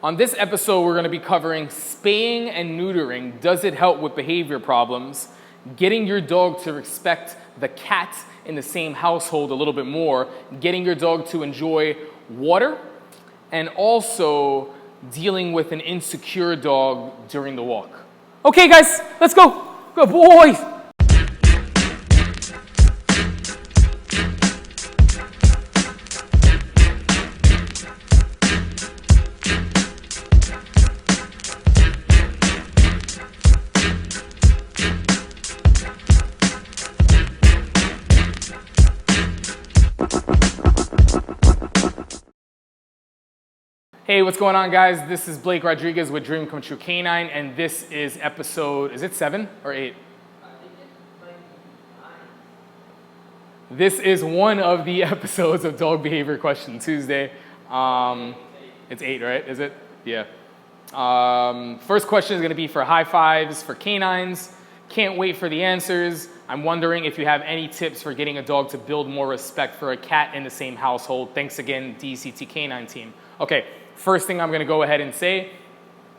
On this episode, we're going to be covering spaying and neutering. Does it help with behavior problems? Getting your dog to respect the cat in the same household a little bit more. Getting your dog to enjoy water. And also dealing with an insecure dog during the walk. Okay, guys, let's go. Good boy. Hey, what's going on, guys? This is Blake Rodriguez with Dream Come True K9, and this is episode, is it 7 or 8? This is one of the episodes of Dog Behavior Question Tuesday. It's 8, right? Is it? Yeah. First question is going to be for high fives for canines. Can't wait for the answers. I'm wondering if you have any tips for getting a dog to build more respect for a cat in the same household. Thanks again, DctK9 team. Okay. First thing I'm going to go ahead and say,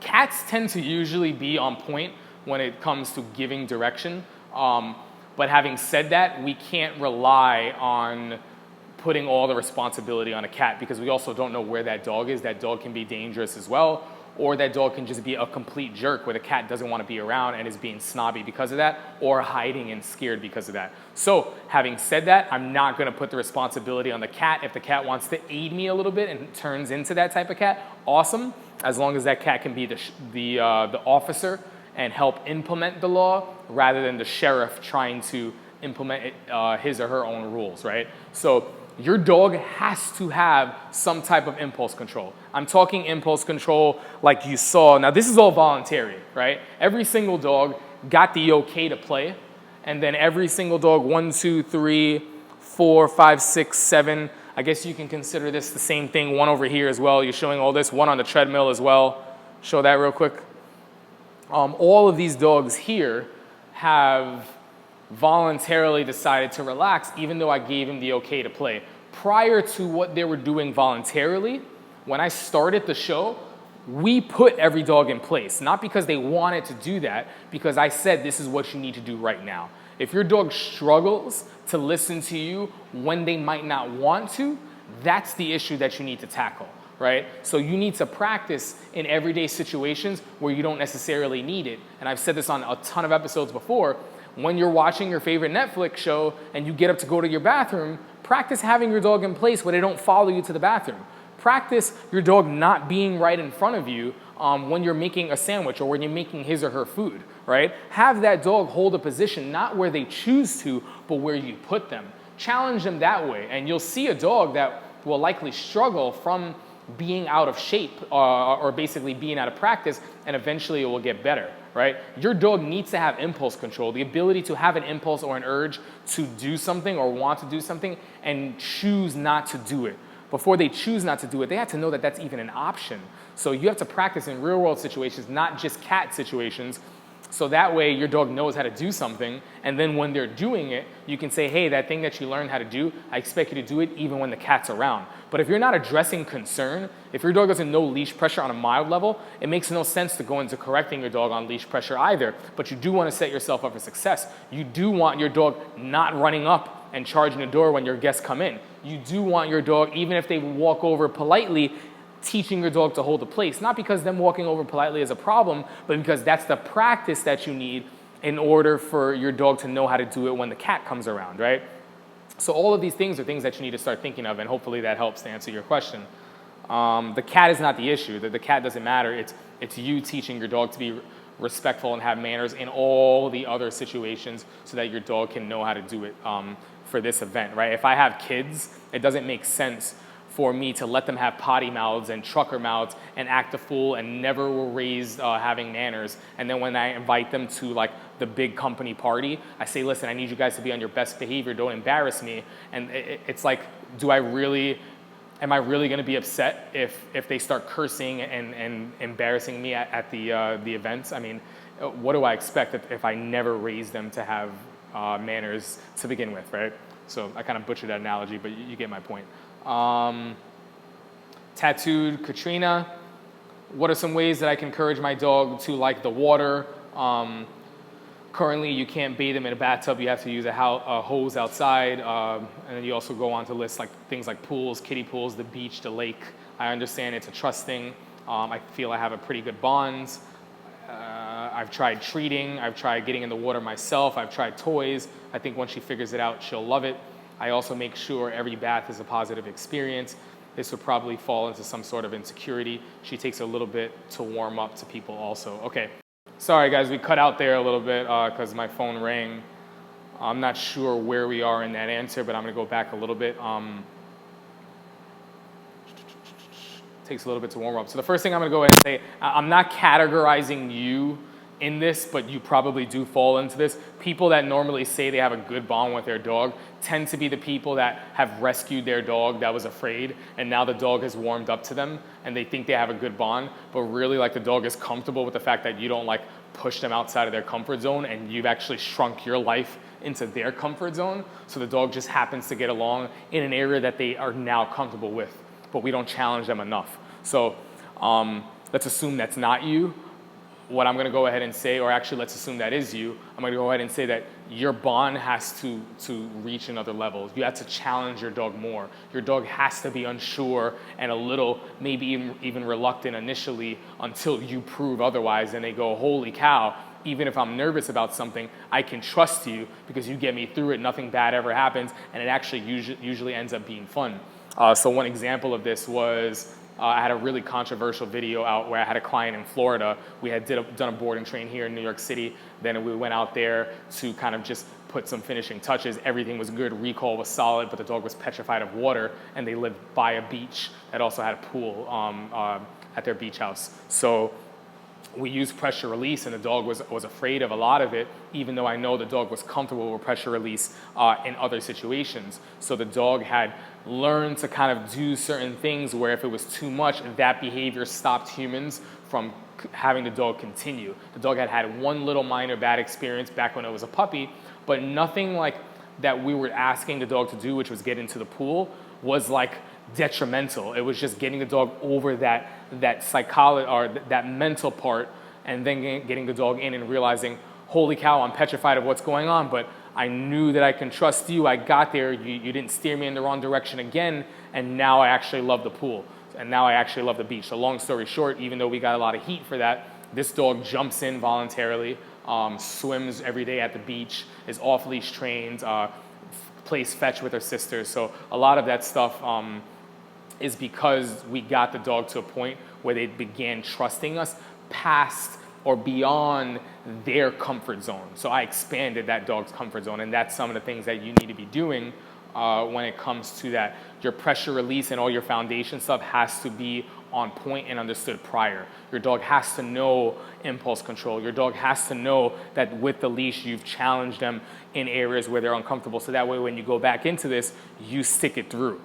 cats tend to usually be on point when it comes to giving direction. But having said that, we can't rely on putting all the responsibility on a cat because we also don't know where that dog is. That dog can be dangerous as well, or that dog can just be a complete jerk where the cat doesn't want to be around and is being snobby because of that, or hiding and scared because of that. So having said that, I'm not going to put the responsibility on the cat. If the cat wants to aid me a little bit and turns into that type of cat, awesome, as long as that cat can be the officer and help implement the law rather than the sheriff trying to implement his or her own rules, right? So your dog has to have some type of impulse control. I'm talking impulse control like you saw. Now, this is all voluntary, right? Every single dog got the okay to play, and then every single dog, 1, 2, 3, 4, 5, 6, 7. I guess you can consider this the same thing. One over here as well. You're showing all this. One on the treadmill as well. Show that real quick. All of these dogs here have voluntarily decided to relax, even though I gave him the okay to play. Prior to what they were doing voluntarily, when I started the show, we put every dog in place, not because they wanted to do that, because I said this is what you need to do right now. If your dog struggles to listen to you when they might not want to, that's the issue that you need to tackle, right? So you need to practice in everyday situations where you don't necessarily need it. And I've said this on a ton of episodes before. When you're watching your favorite Netflix show and you get up to go to your bathroom, practice having your dog in place where they don't follow you to the bathroom. Practice your dog not being right in front of you when you're making a sandwich or when you're making his or her food, right? Have that dog hold a position not where they choose to, but where you put them. Challenge them that way, and you'll see a dog that will likely struggle from being out of shape or basically being out of practice, and eventually it will get better, right? Your dog needs to have impulse control, the ability to have an impulse or an urge to do something or want to do something and choose not to do it. Before they choose not to do it, they have to know that that's even an option. So you have to practice in real world situations, not just cat situations, so that way your dog knows how to do something, and then when they're doing it, you can say, hey, that thing that you learned how to do, I expect you to do it even when the cat's around. But if you're not addressing concern, if your dog doesn't know leash pressure on a mild level, it makes no sense to go into correcting your dog on leash pressure either. But you do want to set yourself up for success. You do want your dog not running up and charging the door when your guests come in. You do want your dog, even if they walk over politely, teaching your dog to hold a place, not because them walking over politely is a problem, but because that's the practice that you need in order for your dog to know how to do it when the cat comes around, right? So all of these things are things that you need to start thinking of, and hopefully that helps to answer your question. The cat is not the issue. The cat doesn't matter. It's you teaching your dog to be respectful and have manners in all the other situations so that your dog can know how to do it for this event, right? If I have kids, it doesn't make sense for me to let them have potty mouths and trucker mouths and act a fool and never were raised having manners. And then when I invite them to like the big company party, I say, listen, I need you guys to be on your best behavior. Don't embarrass me. And it's like, am I really going to be upset if they start cursing and embarrassing me at the events? I mean, what do I expect if I never raise them to have manners to begin with, right? So I kind of butchered that analogy, but you get my point. Tattooed Katrina. What are some ways that I can encourage my dog to like the water? Currently, you can't bathe them in a bathtub. You have to use a hose outside. And then you also go on to list like things like pools, kiddie pools, the beach, the lake. I understand it's a trust thing. I feel I have a pretty good bond. I've tried treating. I've tried getting in the water myself. I've tried toys. I think once she figures it out, she'll love it. I also make sure every bath is a positive experience. This would probably fall into some sort of insecurity. She takes a little bit to warm up to people also. Okay. Sorry guys, we cut out there a little bit because my phone rang. I'm not sure where we are in that answer, but I'm gonna go back a little bit. Takes a little bit to warm up. So the first thing I'm gonna go ahead and say, I'm not categorizing you in this, but you probably do fall into this. People that normally say they have a good bond with their dog tend to be the people that have rescued their dog that was afraid, and now the dog has warmed up to them and they think they have a good bond, but really like the dog is comfortable with the fact that you don't like push them outside of their comfort zone, and you've actually shrunk your life into their comfort zone. So the dog just happens to get along in an area that they are now comfortable with, but we don't challenge them enough. So let's assume that's not you. What I'm gonna go ahead and say, or actually let's assume that is you, I'm gonna go ahead and say that your bond has to reach another level. You have to challenge your dog more. Your dog has to be unsure and a little, maybe even reluctant initially until you prove otherwise, and they go, holy cow, even if I'm nervous about something, I can trust you because you get me through it, nothing bad ever happens, and it actually usually ends up being fun. So one example of this was, I had a really controversial video out where I had a client in Florida. We had done a board and train here in New York City. Then we went out there to kind of just put some finishing touches. Everything was good, recall was solid, but the dog was petrified of water, and they lived by a beach that also had a pool at their beach house. So we used pressure release, and the dog was afraid of a lot of it, even though I know the dog was comfortable with pressure release in other situations. So the dog had learned to kind of do certain things where if it was too much, that behavior stopped humans from having the dog continue. The dog had one little minor bad experience back when it was a puppy, but nothing like that we were asking the dog to do, which was get into the pool, was like detrimental. It was just getting the dog over that psychology or that mental part, and then getting the dog in and realizing, holy cow, I'm petrified of what's going on, but I knew that I can trust you. I got there, you didn't steer me in the wrong direction again, and now I actually love the pool, and now I actually love the beach. So long story short, even though we got a lot of heat for that, this dog jumps in voluntarily, swims every day at the beach, is off-leash trained, plays fetch with her sisters. So a lot of that stuff is because we got the dog to a point where they began trusting us past or beyond their comfort zone. So I expanded that dog's comfort zone, and that's some of the things that you need to be doing when it comes to that. Your pressure release and all your foundation stuff has to be on point and understood prior. Your dog has to know impulse control. Your dog has to know that with the leash, you've challenged them in areas where they're uncomfortable. So that way, when you go back into this, you stick it through.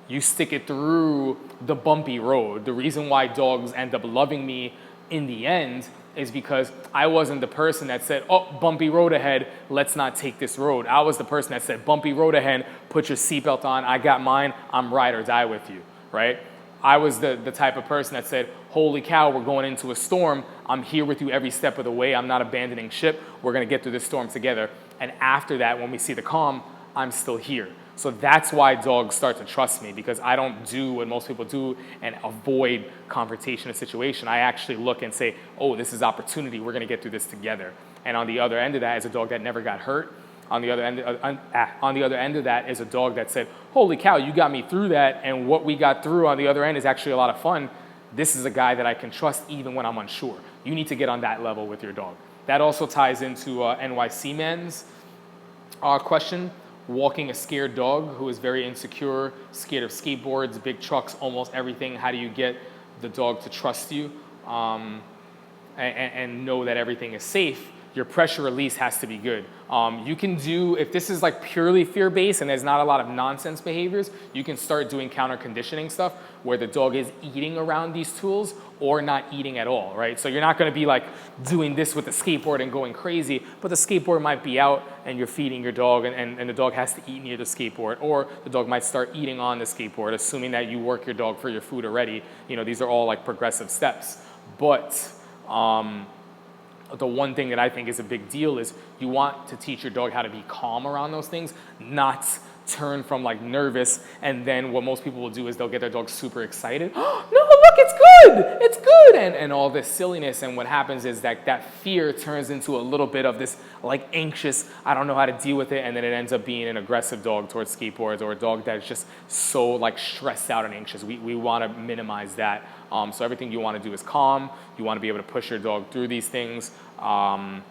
You stick it through the bumpy road. The reason why dogs end up loving me in the end is because I wasn't the person that said, oh, bumpy road ahead, let's not take this road. I was the person that said, bumpy road ahead, put your seatbelt on, I got mine, I'm ride or die with you, right? I was the type of person that said, holy cow, we're going into a storm, I'm here with you every step of the way, I'm not abandoning ship, we're gonna get through this storm together. And after that, when we see the calm, I'm still here. So that's why dogs start to trust me, because I don't do what most people do and avoid confrontation and situation. I actually look and say, oh, this is opportunity. We're going to get through this together. And on the other end of that is a dog that never got hurt. On the other end of that is a dog that said, holy cow, you got me through that. And what we got through on the other end is actually a lot of fun. This is a guy that I can trust even when I'm unsure. You need to get on that level with your dog. That also ties into NYC Man's question. Walking a scared dog who is very insecure, scared of skateboards, big trucks, almost everything. How do you get the dog to trust you and know that everything is safe? Your pressure release has to be good. You can do, if this is like purely fear-based and there's not a lot of nonsense behaviors, you can start doing counter conditioning stuff where the dog is eating around these tools or not eating at all, right? So you're not gonna be like doing this with the skateboard and going crazy, but the skateboard might be out and you're feeding your dog and the dog has to eat near the skateboard, or the dog might start eating on the skateboard, assuming that you work your dog for your food already. You know, these are all like progressive steps. But the one thing that I think is a big deal is you want to teach your dog how to be calm around those things, not turn from like nervous, and then what most people will do is they'll get their dog super excited. Oh, no, look, it's good, and all this silliness. And what happens is that fear turns into a little bit of this like anxious, I don't know how to deal with it, and then it ends up being an aggressive dog towards skateboards, or a dog that's just so like stressed out and anxious. We want to minimize that. So everything you want to do is calm. You want to be able to push your dog through these things. You want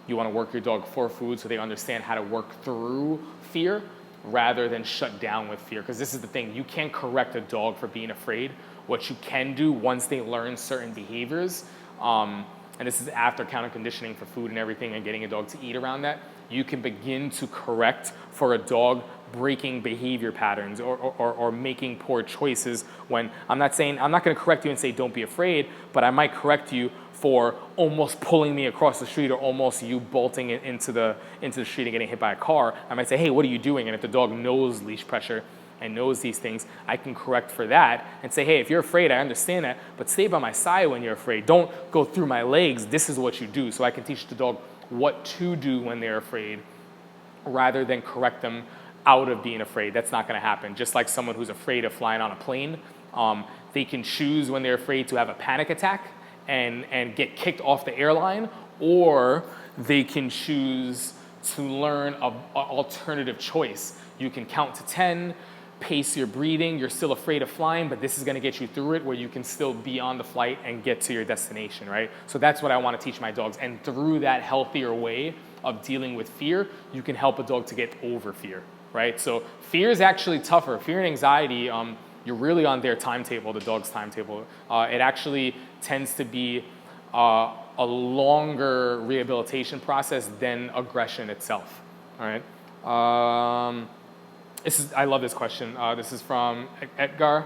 to work your dog for food so they understand how to work through fear rather than shut down with fear. Because this is the thing, you can't correct a dog for being afraid. What you can do once they learn certain behaviors, and this is after counter conditioning for food and everything and getting a dog to eat around that, you can begin to correct for a dog breaking behavior patterns or making poor choices. When I'm not going to correct you and say don't be afraid, but I might correct you for almost pulling me across the street, or almost you bolting it into the street and getting hit by a car. I might say, hey, what are you doing? And if the dog knows leash pressure and knows these things, I can correct for that and say, hey, if you're afraid, I understand that, but stay by my side when you're afraid. Don't go through my legs. This is what you do. So I can teach the dog what to do when they're afraid rather than correct them out of being afraid. That's not going to happen. Just like someone who's afraid of flying on a plane, they can choose when they're afraid to have a panic attack and get kicked off the airline, or they can choose to learn an alternative choice. You can count to 10, pace your breathing. You're still afraid of flying, but this is going to get you through it where you can still be on the flight and get to your destination, right? So that's what I want to teach my dogs. And through that healthier way of dealing with fear, you can help a dog to get over fear, right? So fear is actually tougher. Fear and anxiety, you're really on their timetable, the dog's timetable. It actually tends to be a longer rehabilitation process than aggression itself, all right? I love this question. This is from Edgar.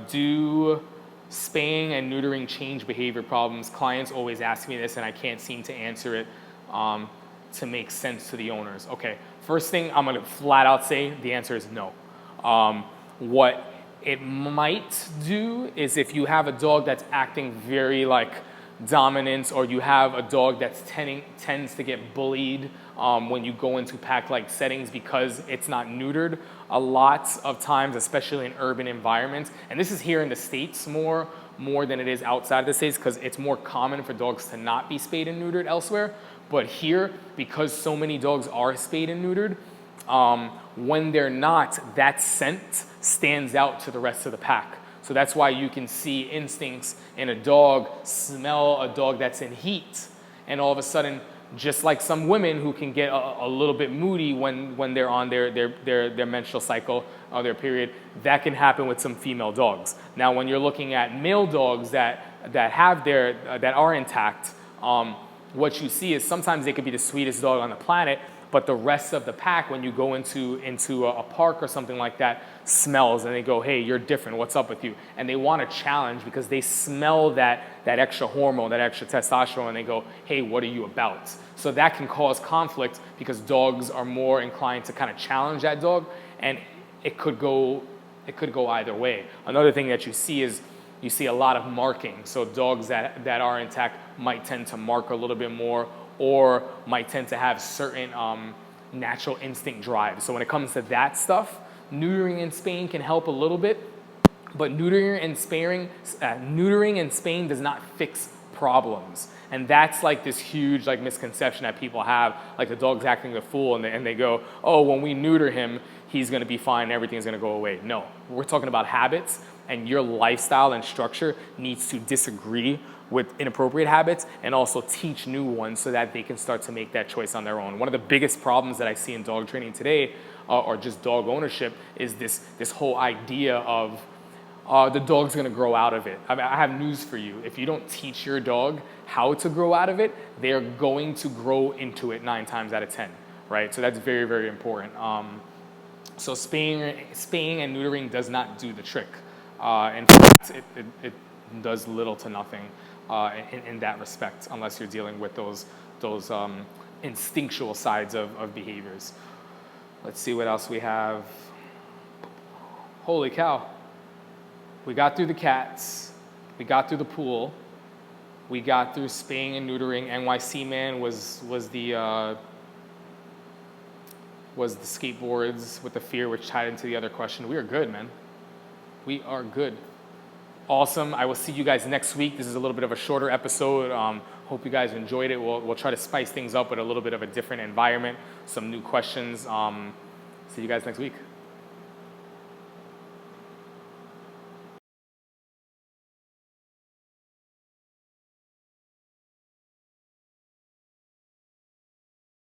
Do spaying and neutering change behavior problems? Clients always ask me this and I can't seem to answer it to make sense to the owners. Okay, first thing I'm gonna flat out say the answer is no. What it might do is if you have a dog that's acting very like dominant, or you have a dog that tends to get bullied when you go into pack-like settings because it's not neutered a lot of times, especially in urban environments. And this is here in the States more than it is outside of the States, because it's more common for dogs to not be spayed and neutered elsewhere. But here, because so many dogs are spayed and neutered, when they're not, that scent stands out to the rest of the pack. So that's why you can see instincts in a dog, smell a dog that's in heat, and all of a sudden, just like some women who can get a little bit moody when they're on their menstrual cycle or their period, that can happen with some female dogs. Now, when you're looking at male dogs that are intact, what you see is sometimes they could be the sweetest dog on the planet, but the rest of the pack, when you go into a park or something like that, smells, and they go, hey, you're different, what's up with you? And they want to challenge because they smell that extra hormone, that extra testosterone, and they go, hey, what are you about? So that can cause conflict because dogs are more inclined to kind of challenge that dog, and it could go either way. Another thing that you see is you see a lot of marking. So dogs that are intact might tend to mark a little bit more, or might tend to have certain natural instinct drives. So when it comes to that stuff, neutering and spaying can help a little bit, but neutering and spaying does not fix problems. And that's like this huge like misconception that people have, like the dog's acting a fool, and they go, oh, when we neuter him, he's gonna be fine, everything's gonna go away. No, we're talking about habits, and your lifestyle and structure needs to disagree with inappropriate habits and also teach new ones so that they can start to make that choice on their own. One of the biggest problems that I see in dog training today, or just dog ownership, is this whole idea of the dog's gonna grow out of it. I mean, I have news for you. If you don't teach your dog how to grow out of it, they're going to grow into it 9 times out of 10, right? So that's very, very important. So spaying and neutering does not do the trick. In fact, it does little to nothing in that respect, unless you're dealing with those instinctual sides of behaviors. Let's see what else we have. Holy cow. We got through the cats, we got through the pool, We got through spaying and neutering. NYC man was the skateboards with the fear, which tied into the other question. We are good, man. We are good. Awesome. I will see you guys next week. This is a little bit of a shorter episode. Hope you guys enjoyed it. We'll try to spice things up with a little bit of a different environment, some new questions. See you guys next week.